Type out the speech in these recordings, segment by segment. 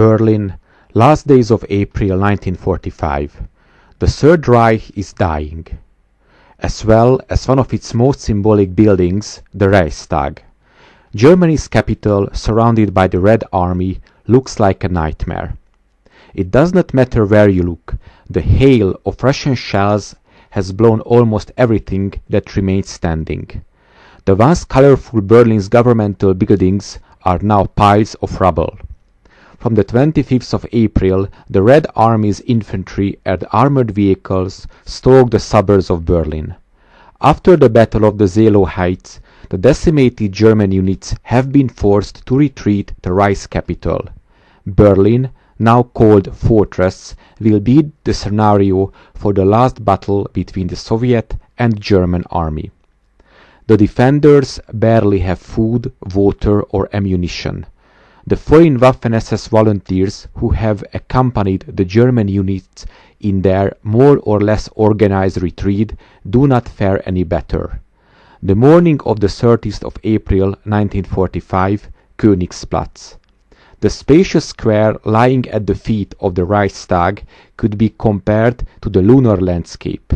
Berlin, last days of April 1945. The Third Reich is dying, as well as one of its most symbolic buildings, the Reichstag. Germany's capital, surrounded by the Red Army, looks like a nightmare. It does not matter where you look, the hail of Russian shells has blown almost everything that remains standing. The once colorful Berlin's governmental buildings are now piles of rubble. From the 25th of April, the Red Army's infantry and armoured vehicles stalk the suburbs of Berlin. After the Battle of the Seelow Heights, the decimated German units have been forced to retreat to Reich's capital. Berlin, now called Fortress, will be the scenario for the last battle between the Soviet and German army. The defenders barely have food, water or ammunition. The foreign Waffen-SS volunteers who have accompanied the German units in their more or less organized retreat do not fare any better. The morning of the 30th of April 1945, Königsplatz. The spacious square lying at the feet of the Reichstag could be compared to the lunar landscape.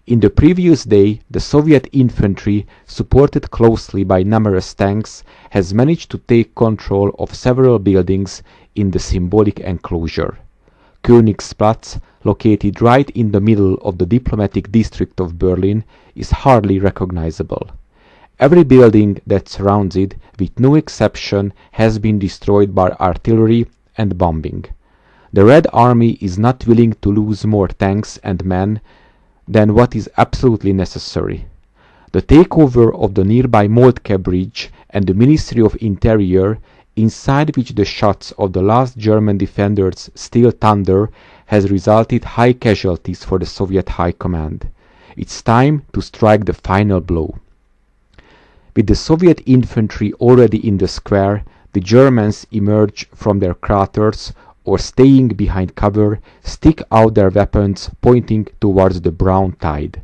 In the previous day, the Soviet infantry, supported closely by numerous tanks, has managed to take control of several buildings in the symbolic enclosure. Königsplatz, located right in the middle of the diplomatic district of Berlin, is hardly recognizable. Every building that surrounds it, with no exception, has been destroyed by artillery and bombing. The Red Army is not willing to lose more tanks and men than what is absolutely necessary. The takeover of the nearby Moltke Bridge and the Ministry of Interior, inside which the shots of the last German defenders still thunder, has resulted high casualties for the Soviet High Command. It's time to strike the final blow. With the Soviet infantry already in the square, the Germans emerge from their craters or, staying behind cover, stick out their weapons pointing towards the brown tide.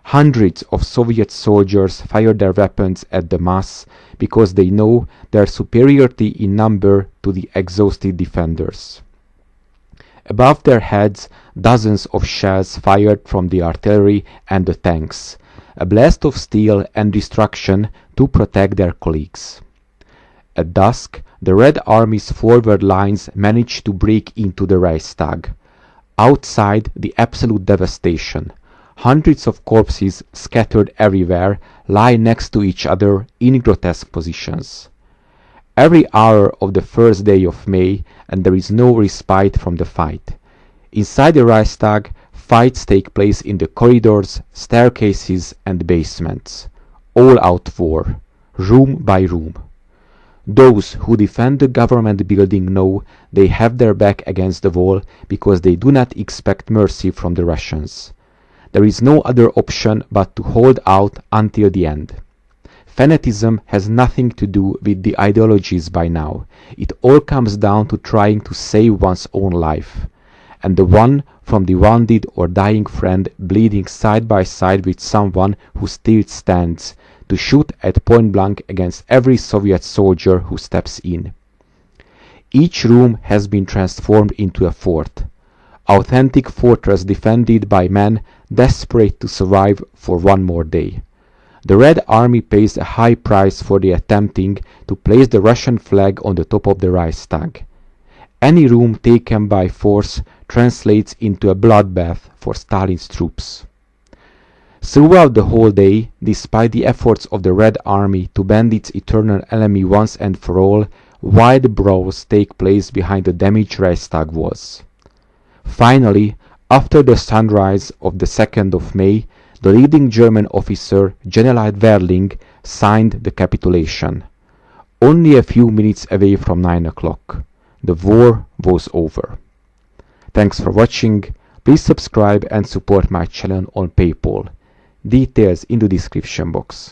Hundreds of Soviet soldiers fire their weapons at the mass because they know their superiority in number to the exhausted defenders. Above their heads, dozens of shells fired from the artillery and the tanks, a blast of steel and destruction to protect their colleagues. At dusk, the Red Army's forward lines managed to break into the Reichstag. Outside, the absolute devastation. Hundreds of corpses scattered everywhere lie next to each other in grotesque positions. Every hour of the first day of May, and there is no respite from the fight. Inside the Reichstag, fights take place in the corridors, staircases and basements. All-out war, room by room. Those who defend the government building know they have their back against the wall because they do not expect mercy from the Russians. There is no other option but to hold out until the end. Fanaticism has nothing to do with the ideologies by now. It all comes down to trying to save one's own life, and the one from the wounded or dying friend bleeding side by side with someone who still stands, to shoot at point blank against every Soviet soldier who steps in. Each room has been transformed into a fort, authentic fortress defended by men desperate to survive for one more day. The Red Army pays a high price for the attempting to place the Russian flag on the top of the Reichstag. Any room taken by force translates into a bloodbath for Stalin's troops. Throughout the whole day, despite the efforts of the Red Army to bend its eternal enemy once and for all, wild brawls take place behind the damaged Reichstag walls. Finally, after the sunrise of the 2nd of May, the leading German officer, General Werling, signed the capitulation. Only a few minutes away from 9 o'clock. The war was over. Thanks for watching. Please subscribe and support my channel on PayPal. Details in the description box.